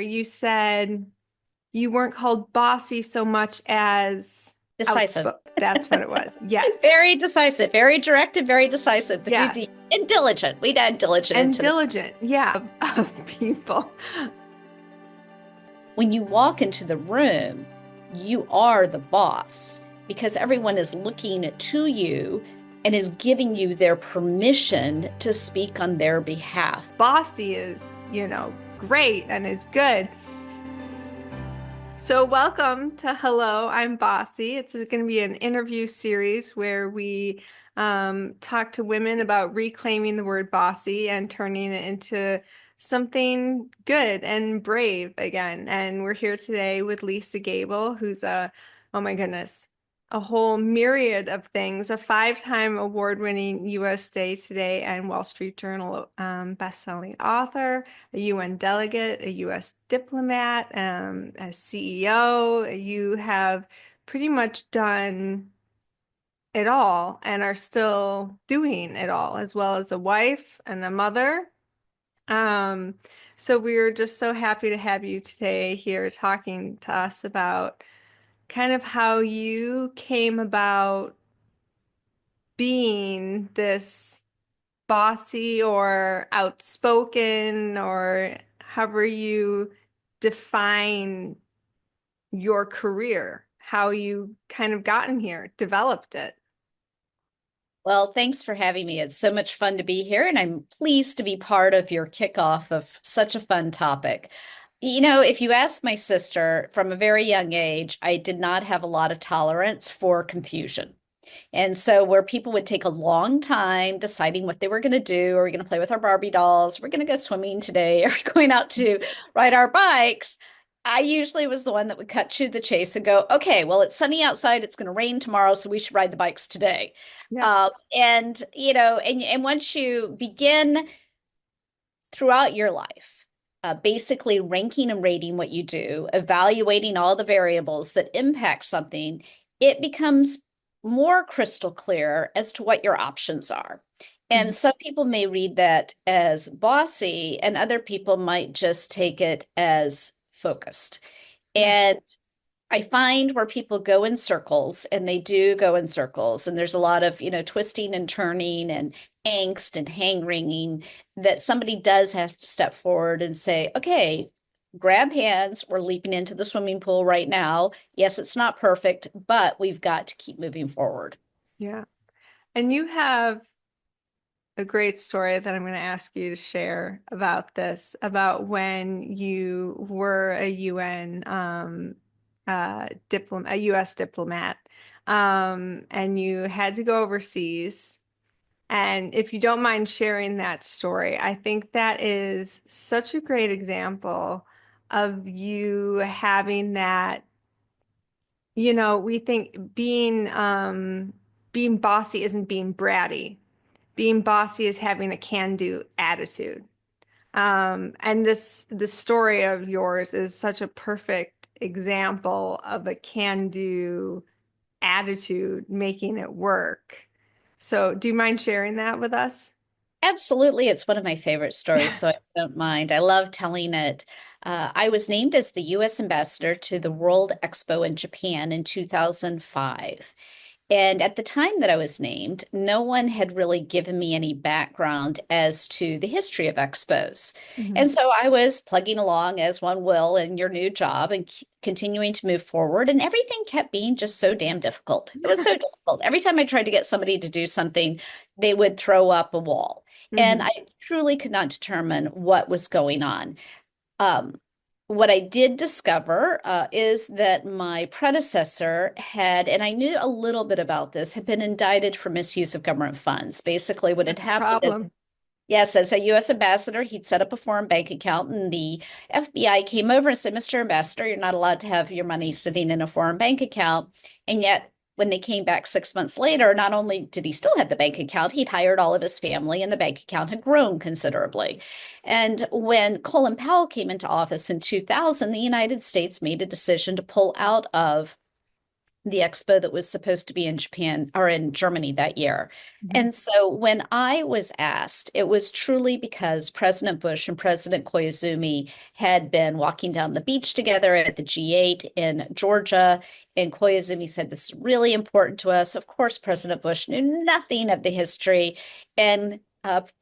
You said you weren't called bossy so much as Decisive. outspoken. That's what it was. Yes. Very decisive, very direct and very decisive, but Yeah. and diligent. We'd add diligent And into the diligent. Yeah. Of people. when you walk into the room, you are the boss because everyone is looking to you and is giving you their permission to speak on their behalf. Bossy is, great and is good. So, welcome to Hello, I'm Bossy. It's going to be an interview series where we talk to women about reclaiming the word bossy and turning it into something good and brave again. And we're here today with Lisa Gable, who's oh my goodness, a whole myriad of things, a five-time award-winning USA Today and Wall Street Journal best-selling author, a UN delegate, a US diplomat, a CEO. You have pretty much done it all and are still doing it all, as well as a wife and a mother. Um, so we're just so happy to have you today here talking to us about kind of how you came about being this bossy or outspoken or however you define your career, how you kind of gotten here, developed it. Well, thanks for having me. It's so much fun to be here, and I'm pleased to be part of your kickoff of such a fun topic. If you ask my sister from a very young age, I did not have a lot of tolerance for confusion. And so, where people would take a long time deciding what they were going to do, are we going to play with our Barbie dolls? We're going to go swimming today? Are we going out to ride our bikes? I usually was the one that would cut to the chase and go, okay, well, it's sunny outside. It's going to rain tomorrow, so we should ride the bikes today. Yeah. And once you begin throughout your life, basically ranking and rating what you do, evaluating all the variables that impact something, it becomes more crystal clear as to what your options are. Mhm. And some people may read that as bossy, and other people might just take it as focused. Yeah. And I find where people go in circles, and they do go in circles, and there's a lot of, twisting and turning and angst and hand-wringing, that somebody does have to step forward and say, okay, grab hands, we're leaping into the swimming pool right now. Yes, it's not perfect, but we've got to keep moving forward. Yeah. And you have a great story that I'm going to ask you to share about this, about when you were a UN diplomat, a US diplomat, and you had to go overseas. And if you don't mind sharing that story, I think that is such a great example of you having that, we think being bossy isn't being bratty. Being bossy is having a can-do attitude. And this story of yours is such a perfect example of a can-do attitude making it work. So, do you mind sharing that with us? Absolutely. It's one of my favorite stories, so I don't mind. I love telling it. I was named as the U.S. ambassador to the World Expo in Japan in 2005. And at the time that I was named, no one had really given me any background as to the history of expos. Mhm. And so I was plugging along as one will in your new job and continuing to move forward. And everything kept being just so damn difficult. It was so difficult. Every time I tried to get somebody to do something, they would throw up a wall. And Mhm. I truly could not determine what was going on. Um, what I did discover is that my predecessor had, and I knew a little bit about this, had been indicted for misuse of government funds. Basically, what had That's a happened is, problem. yes, as a U.S. ambassador, he'd set up a foreign bank account, and the FBI came over and said, Mr. Ambassador, you're not allowed to have your money sitting in a foreign bank account. And yet, when they came back 6 months later, not only did he still have the bank account, he'd hired all of his family, and the bank account had grown considerably. And when Colin Powell came into office in 2000, the United States made a decision to pull out of the expo that was supposed to be in Japan or in Germany that year. Mhm. And so when I was asked, it was truly because President Bush and President Koizumi had been walking down the beach together at the G8 in Georgia. And Koizumi said, "This is really important to us." Of course, President Bush knew nothing of the history. And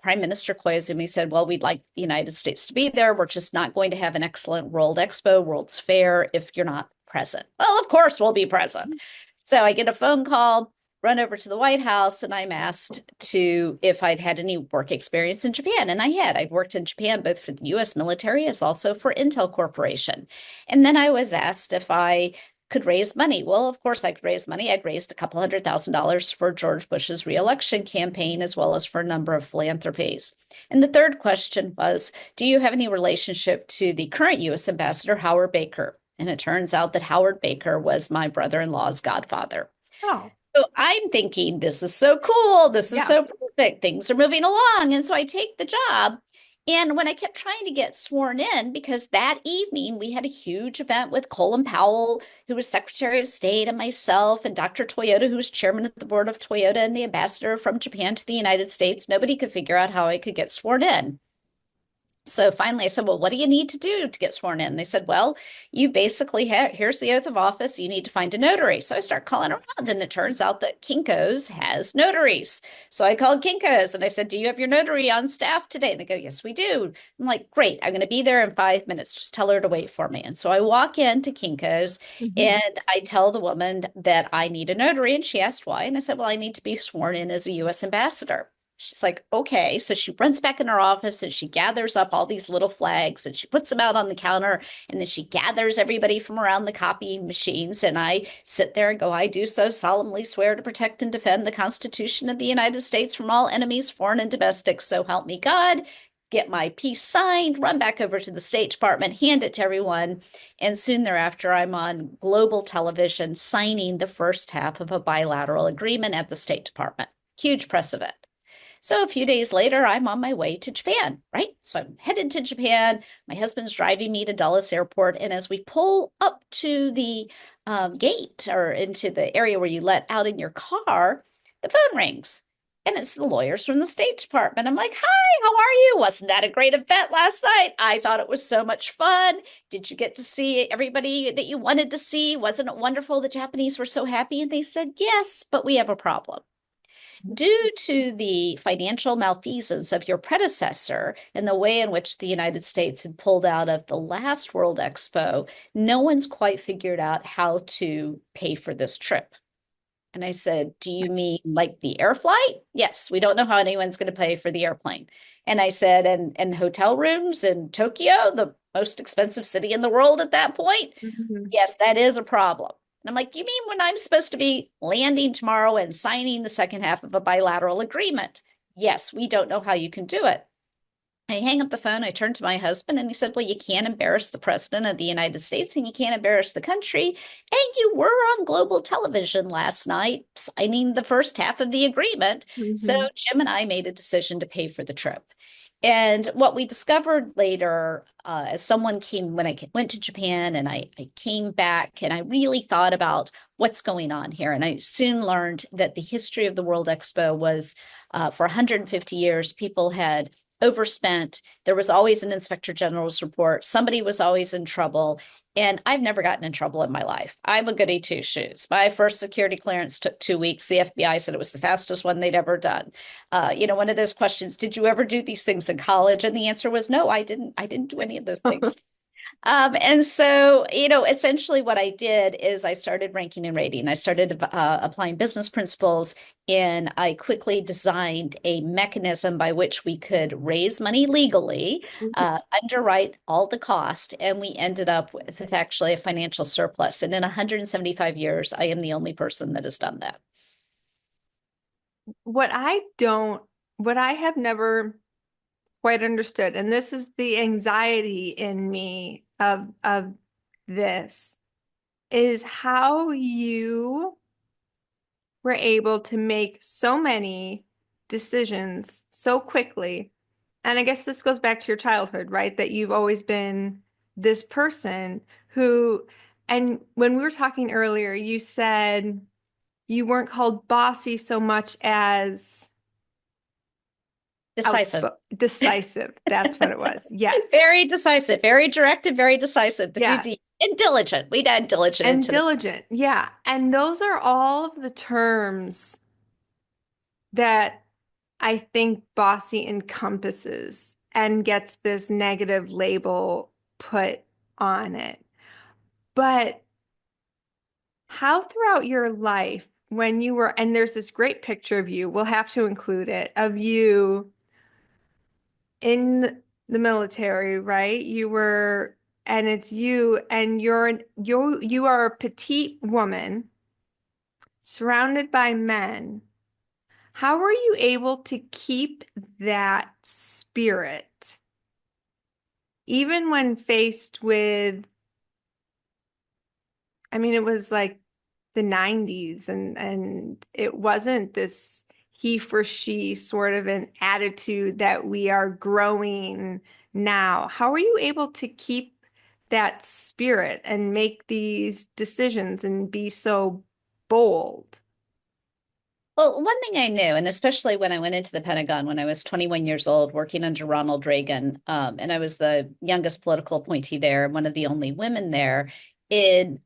Prime Minister Koizumi said, "Well, we'd like the United States to be there. We're just not going to have an excellent World Expo, World's Fair, if you're not present." Well, of course, we'll be present. So I get a phone call, run over to the White House, and I'm asked to if I'd had any work experience in Japan. And I had. I'd worked in Japan both for the US military as also for Intel Corporation. And then I was asked if I could raise money. Well, of course, I could raise money. I'd raised a couple $100,000 for George Bush's reelection campaign, as well as for a number of philanthropies. And the third question was, do you have any relationship to the current US ambassador, Howard Baker? And it turns out that Howard Baker was my brother-in-law's godfather. Oh, So I'm thinking, this is so cool. This is yeah. so perfect. Things are moving along. And so I take the job. And when I kept trying to get sworn in, because that evening we had a huge event with Colin Powell, who was Secretary of State, and myself, and Dr. Toyota, who was chairman of the board of Toyota and the ambassador from Japan to the United States, nobody could figure out how I could get sworn in. So finally, I said, "Well, what do you need to do to get sworn in?" And they said, "Well, you basically here's the oath of office. You need to find a notary." So I start calling around, and it turns out that Kinko's has notaries. So I called Kinko's and I said, "Do you have your notary on staff today?" And they go, "Yes, we do." I'm like, "Great. I'm going to be there in 5 minutes. Just tell her to wait for me." And so I walk into Kinko's Mhm. and I tell the woman that I need a notary. And she asked why. And I said, "Well, I need to be sworn in as a US ambassador." She's like, "Okay." So she runs back in her office and she gathers up all these little flags and she puts them out on the counter. And then she gathers everybody from around the copying machines. And I sit there and go, "I do so solemnly swear to protect and defend the Constitution of the United States from all enemies, foreign and domestic. So help me God." Get my piece signed, run back over to the State Department, hand it to everyone. And soon thereafter, I'm on global television signing the first half of a bilateral agreement at the State Department. Huge press event. So a few days later, I'm on my way to Japan, right? So I'm headed to Japan. My husband's driving me to Dulles Airport. And as we pull up to the gate or into the area where you let out in your car, the phone rings. And it's the lawyers from the State Department. I'm like, "Hi, how are you? Wasn't that a great event last night? I thought it was so much fun. Did you get to see everybody that you wanted to see? Wasn't it wonderful? The Japanese were so happy." And they said, "Yes, but we have a problem. Due to the financial malfeasance of your predecessor and the way in which the United States had pulled out of the last World Expo, no one's quite figured out how to pay for this trip." And I said, "Do you mean like the air flight?" "Yes, we don't know how anyone's going to pay for the airplane." And I said, and hotel rooms in Tokyo, the most expensive city in the world at that point?" Mhm. "Yes, that is a problem." And I'm like, "You mean when I'm supposed to be landing tomorrow and signing the second half of a bilateral agreement?" "Yes, we don't know how you can do it." I hang up the phone. I turn to my husband and he said, "Well, you can't embarrass the president of the United States and you can't embarrass the country. And you were on global television last night signing the first half of the agreement." So Mhm. Jim and I made a decision to pay for the trip. And what we discovered later, as someone came, when I went to Japan and I came back and I really thought about what's going on here. And I soon learned that the history of the World Expo was for 150 years, people had overspent. There was always an inspector general's report. Somebody was always in trouble. And I've never gotten in trouble in my life. I'm a goody two shoes. My first security clearance took 2 weeks. The FBI said it was the fastest one they'd ever done. One of those questions, "Did you ever do these things in college?" And the answer was no, I didn't. I didn't do any of those things. And so, essentially what I did is I started ranking and rating. I started applying business principles, and I quickly designed a mechanism by which we could raise money legally, underwrite all the cost, and we ended up with actually a financial surplus. And in 175 years, I am the only person that has done that. What I don't, what I have never quite understood, and this is the anxiety in me of this, is how you were able to make so many decisions so quickly. And I guess this goes back to your childhood, right? That you've always been this person who, And when we were talking earlier, you said you weren't called bossy so much as Decisive. decisive. That's what it was. Yes. Very decisive, very directed, very decisive. The two Yeah. D and diligent. We'd add diligent And into the diligent. Yeah. And those are all of the terms that I think bossy encompasses and gets this negative label put on it. But how throughout your life, when you were, and there's this great picture of you, we'll have to include it, of you in the military, right? You were, and it's you, and you are a petite woman surrounded by men. How were you able to keep that spirit, even when faced with, I mean, it was like the 90s and it wasn't this he for she sort of an attitude that we are growing now. How are you able to keep that spirit and make these decisions and be so bold? Well, one thing I knew, and especially when I went into the Pentagon when I was 21 years old, working under Ronald Reagan, and I was the youngest political appointee there, one of the only women there, it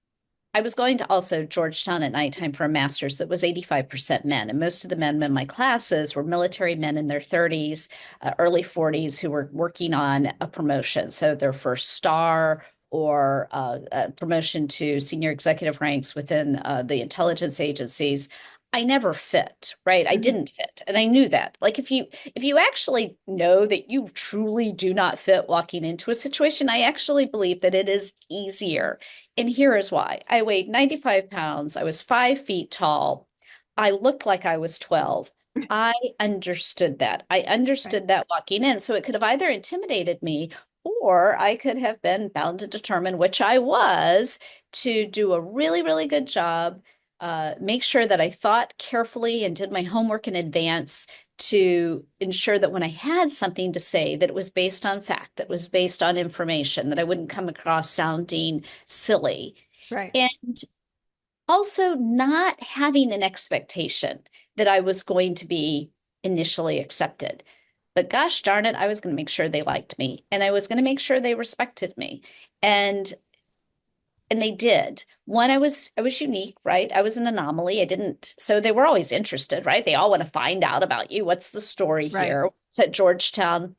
I was going to also Georgetown at nighttime for a master's that was 85% men. And most of the men in my classes were military men in their 30s, early 40s who were working on a promotion. So their first star or a promotion to senior executive ranks within the intelligence agencies. I never fit, right? I Mhm. didn't fit. And I knew that. Like if you actually know that you truly do not fit walking into a situation, I actually believe that it is easier, and here is why. I weighed 95 pounds. I was 5 feet tall. I looked like I was 12. I understood that. I Right. understood that walking in. So it could have either intimidated me or I could have been bound to determine, which I was, to do a really, really good job, make sure that I thought carefully and did my homework in advance to ensure that when I had something to say, that it was based on fact, that was based on information, that I wouldn't come across sounding silly. Right. And also not having an expectation that I was going to be initially accepted. But gosh darn it, I was going to make sure they liked me and I was going to make sure they respected me. And and they did. One, I was unique, right? I was an anomaly. I didn't, so they were always interested, right? They all want to find out about you. What's the story Right. here? It's at Georgetown.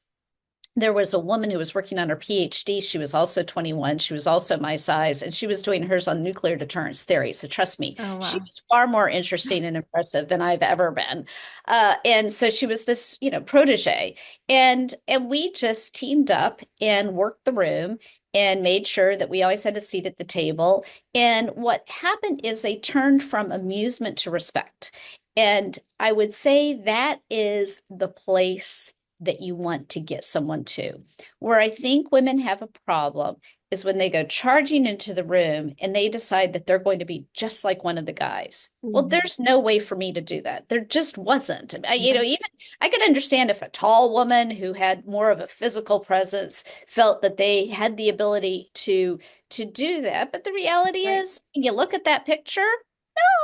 There was a woman who was working on her PhD. She was also 21. She was also my size, and she was doing hers on nuclear deterrence theory. So trust me, Oh, she wow. was far more interesting and impressive than I've ever been. And so she was this, protege, and we just teamed up and worked the room and made sure that we always had a seat at the table. And what happened is they turned from amusement to respect. And I would say that is the place that you want to get someone to. Where I think women have a problem is when they go charging into the room and they decide that they're going to be just like one of the guys. Well, Mhm. there's no way for me to do that. There just wasn't. Yeah. Even I could understand if a tall woman who had more of a physical presence felt that they had the ability to do that. But the reality Right. is, when you look at that picture,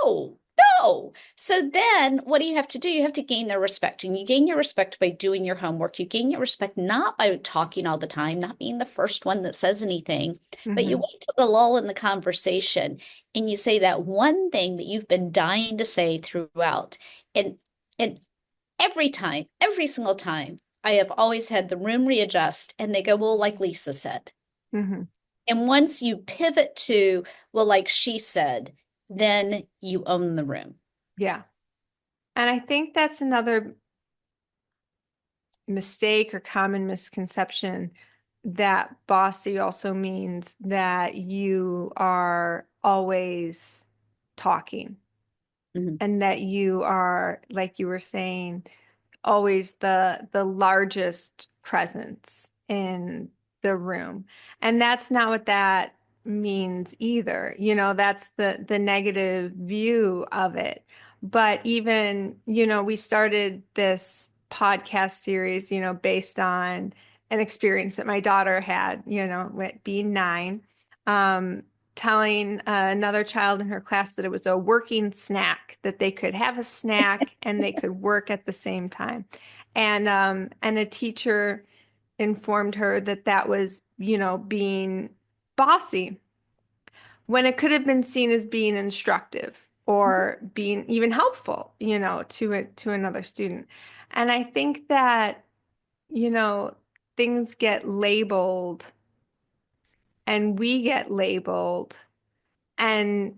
no, no. So then what do you have to do? You have to gain their respect. And you gain your respect by doing your homework. You gain your respect not by talking all the time, not being the first one that says anything, but you Hmm. wait till the lull in the conversation and you say that one thing that you've been dying to say throughout. And and every time, every single time, I have always had the room readjust and they go, well, like Lisa said. Hmm. And once you pivot to, well, like she said, then you own the room. Yeah. And I think that's another mistake or common misconception that bossy also means that you are always talking Mhm. and that you are, like you were saying, always the largest presence in the room. And that's not what that means either. That's the negative view of it. But even, we started this podcast series, based on an experience that my daughter had, with being 9. telling another child in her class that it was a working snack, that they could have a snack and they could work at the same time. And a teacher informed her that that was, being bossy when it could have been seen as being instructive or being even helpful, to another student. And I think that, you know, things get labeled and we get labeled and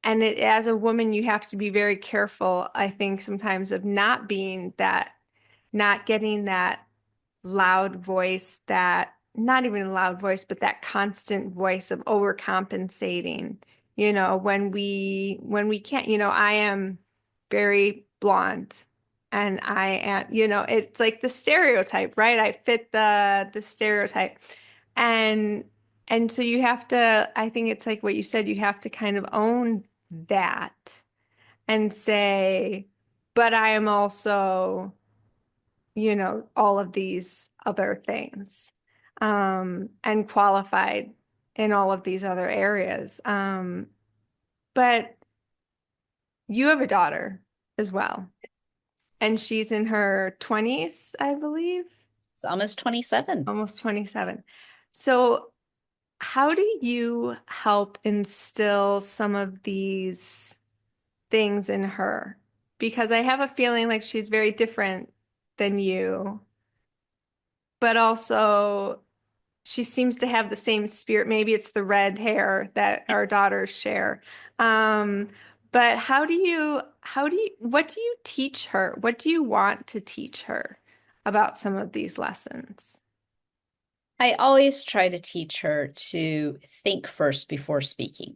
it as a woman you have to be very careful, I think sometimes of not being that, not getting that loud voice, that not even a loud voice, but that constant voice of overcompensating, when we can't, I am very blonde and I am, it's like the stereotype, right? I fit the stereotype. And so you have to, I think it's like what you said, you have to kind of own that and say, but I am also, all of these other things, and qualified in all of these other areas. But you have a daughter as well, and she's in her 20s, I believe, It's almost 27. almost 27. So how do you help instill some of these things in her? Because I have a feeling like she's very different than you, but also she seems to have the same spirit. Maybe it's the red hair that our daughters share. Um, but what do you teach her? What do you want to teach her about some of these lessons? I always try to teach her to think first before speaking.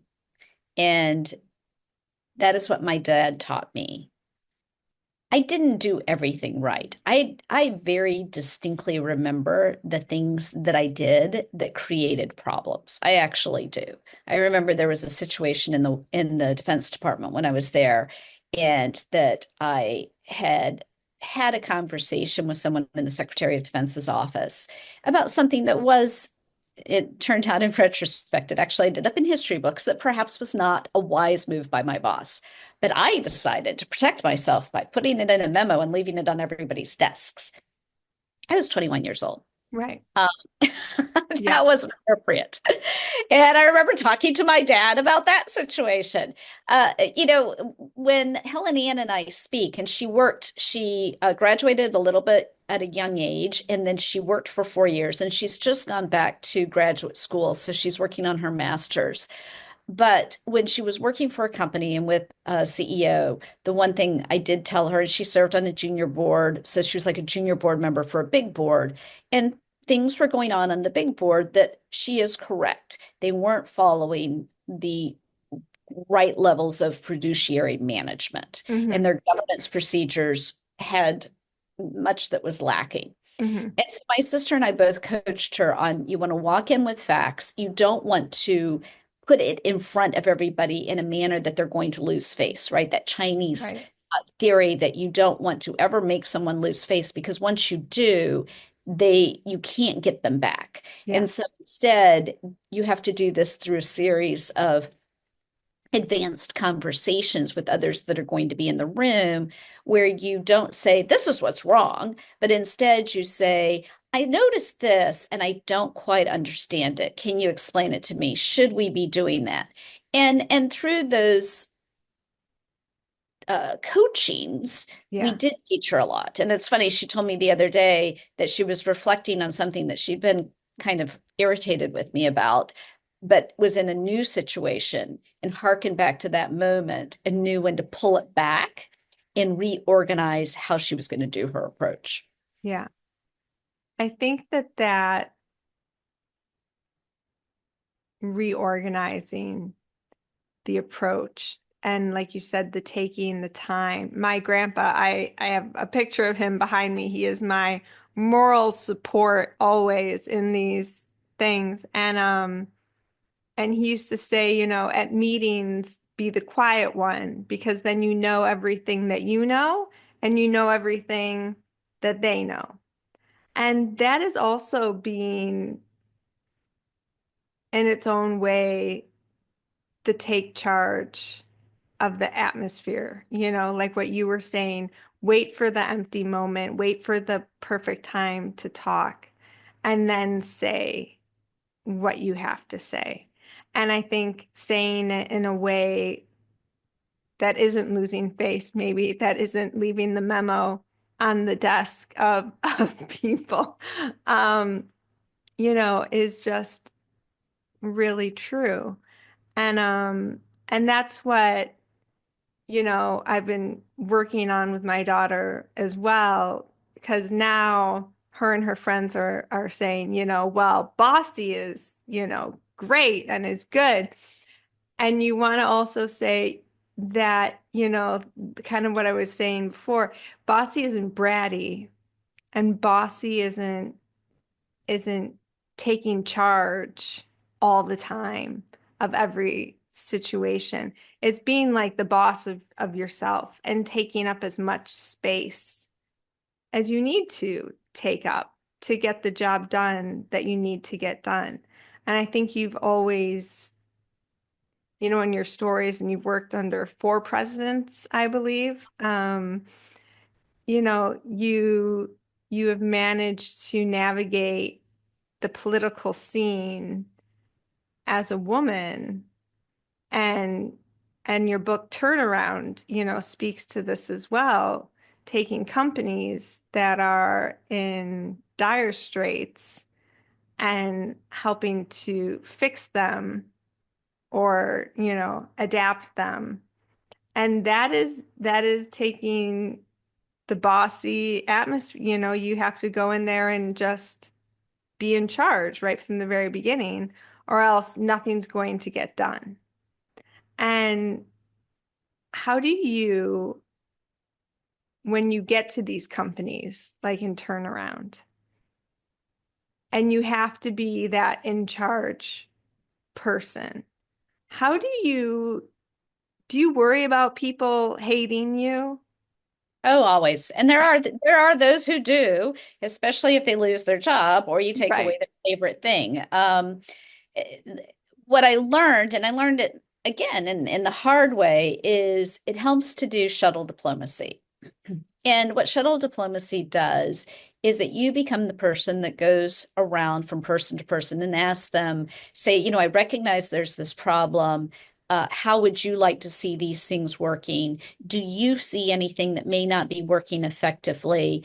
And that is what my dad taught me. I didn't do everything right. I very distinctly remember the things that I did that created problems. I actually do. I remember there was a situation in the Defense Department when I was there, and that I had a conversation with someone in the Secretary of Defense's office about something that was, it turned out in retrospect, it actually ended up in history books that perhaps was not a wise move by my boss. But I decided to protect myself by putting it in a memo and leaving it on everybody's desks. I was 21 years old. Right. Um, Yeah. that wasn't appropriate. And I remember talking to my dad about that situation. When Helen Ann and I speak, and she graduated a little bit at a young age, and then she worked for 4 years, and she's just gone back to graduate school. So she's working on her master's. But when she was working for a company and with a CEO, the one thing I did tell her, she served on a junior board. So she was like a junior board member for a big board. And things were going on the big board that she is correct. They weren't following the right levels of fiduciary management, and Hmm. their governance procedures had much that was lacking. Hmm. And so my sister and I both coached her on, you want to walk in with facts. You don't want to put it in front of everybody in a manner that they're going to lose face, right? That Chinese Right. theory that you don't want to ever make someone lose face, because once you do, you can't get them back. Yeah. And so instead, you have to do this through a series of advanced conversations with others that are going to be in the room, where you don't say, this is what's wrong, but instead you say, I noticed this and I don't quite understand it. Can you explain it to me? Should we be doing that? And through those coachings, we Yeah. did teach her a lot. And it's funny, she told me the other day that she was reflecting on something that she'd been kind of irritated with me about, but was in a new situation and harkened back to that moment and knew when to pull it back and reorganize how she was going to do her approach. Yeah. I think that reorganizing the approach and like you said, the taking the time. My grandpa, I have a picture of him behind me. He is my moral support always in these things. And he used to say, at meetings, be the quiet one because then you know everything that you know and you know everything that they know. And that is also being in its own way, the take charge of the atmosphere, like what you were saying, wait for the empty moment, wait for the perfect time to talk, and then say what you have to say. And I think saying it in a way that isn't losing face, maybe that isn't leaving the memo on the desk of people, um, is just really true. And that's what, I've been working on with my daughter as well, because now her and her friends are saying, well, Bossy is, great and is good. And you want to also say that, kind of what I was saying before, Bossy isn't bratty and Bossy isn't taking charge all the time of every situation. It's being like the boss of yourself and taking up as much space as you need to take up to get the job done that you need to get done. And I think you've always, in your stories, and you've worked under four presidents, I believe, you have managed to navigate the political scene as a woman, and your book Turnaround, speaks to this as well, taking companies that are in dire straits and helping to fix them or, adapt them. And that is taking the bossy atmosphere, you have to go in there and just be in charge right from the very beginning, or else nothing's going to get done. And how do you, when you get to these companies, like in turnaround, and you have to be that in charge person, how do you worry about people hating you? Oh, always. And there are those who do, especially if they lose their job or you take away Right. their favorite thing. Eh, what I learned, and I learned it again in the hard way, is it helps to do shuttle diplomacy. And what shuttle diplomacy does is that you become the person that goes around from person to person and asks them, say, I recognize there's this problem. How would you like to see these things working? Do you see anything that may not be working effectively?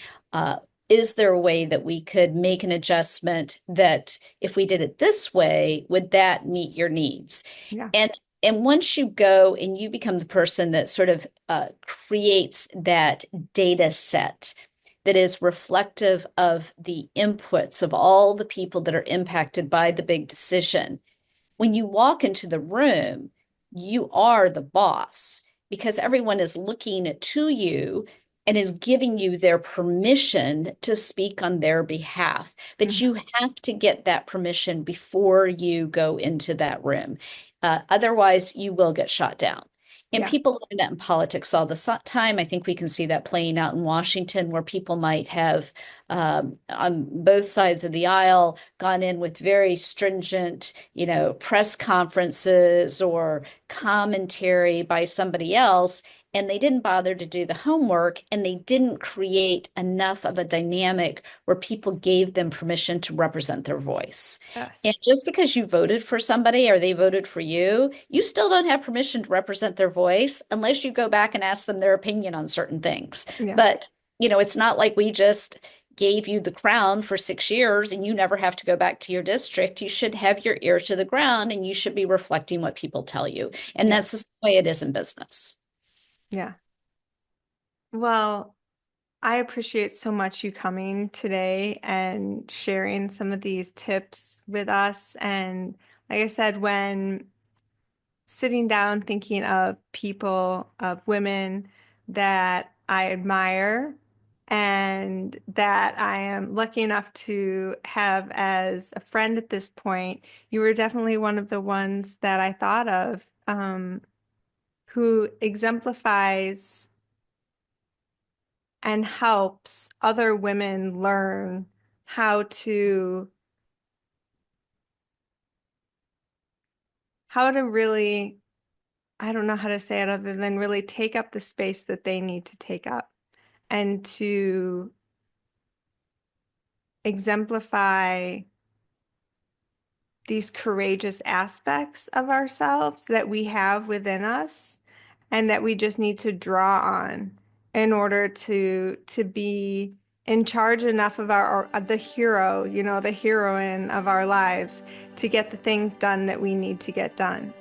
Is there a way that we could make an adjustment that if we did it this way, would that meet your needs? Yeah. And and once you go and you become the person that sort of creates that data set that is reflective of the inputs of all the people that are impacted by the big decision, when you walk into the room, you are the boss because everyone is looking to you and is giving you their permission to speak on their behalf. But Mhm. you have to get that permission before you go into that room. Otherwise, you will get shot down. And Yeah. people learn that in politics all the time. I think we can see that playing out in Washington, where people might have, on both sides of the aisle, gone in with very stringent, press conferences or commentary by somebody else, and they didn't bother to do the homework, and they didn't create enough of a dynamic where people gave them permission to represent their voice. And Yes. just because you voted for somebody or they voted for you, you still don't have permission to represent their voice unless you go back and ask them their opinion on certain things. Yeah. But, it's not like we just gave you the crown for 6 years and you never have to go back to your district. You should have your ear to the ground and you should be reflecting what people tell you. And Yeah. that's the way it is in business. Yeah. Well, I appreciate so much you coming today and sharing some of these tips with us. And like I said, when sitting down thinking of people, of women that I admire and that I am lucky enough to have as a friend at this point, you were definitely one of the ones that I thought of, who exemplifies and helps other women learn how to how to really, I don't know how to say it other than really take up the space that they need to take up and to exemplify these courageous aspects of ourselves that we have within us and that we just need to draw on in order to be in charge enough of our of the hero, the heroine of our lives to get the things done that we need to get done.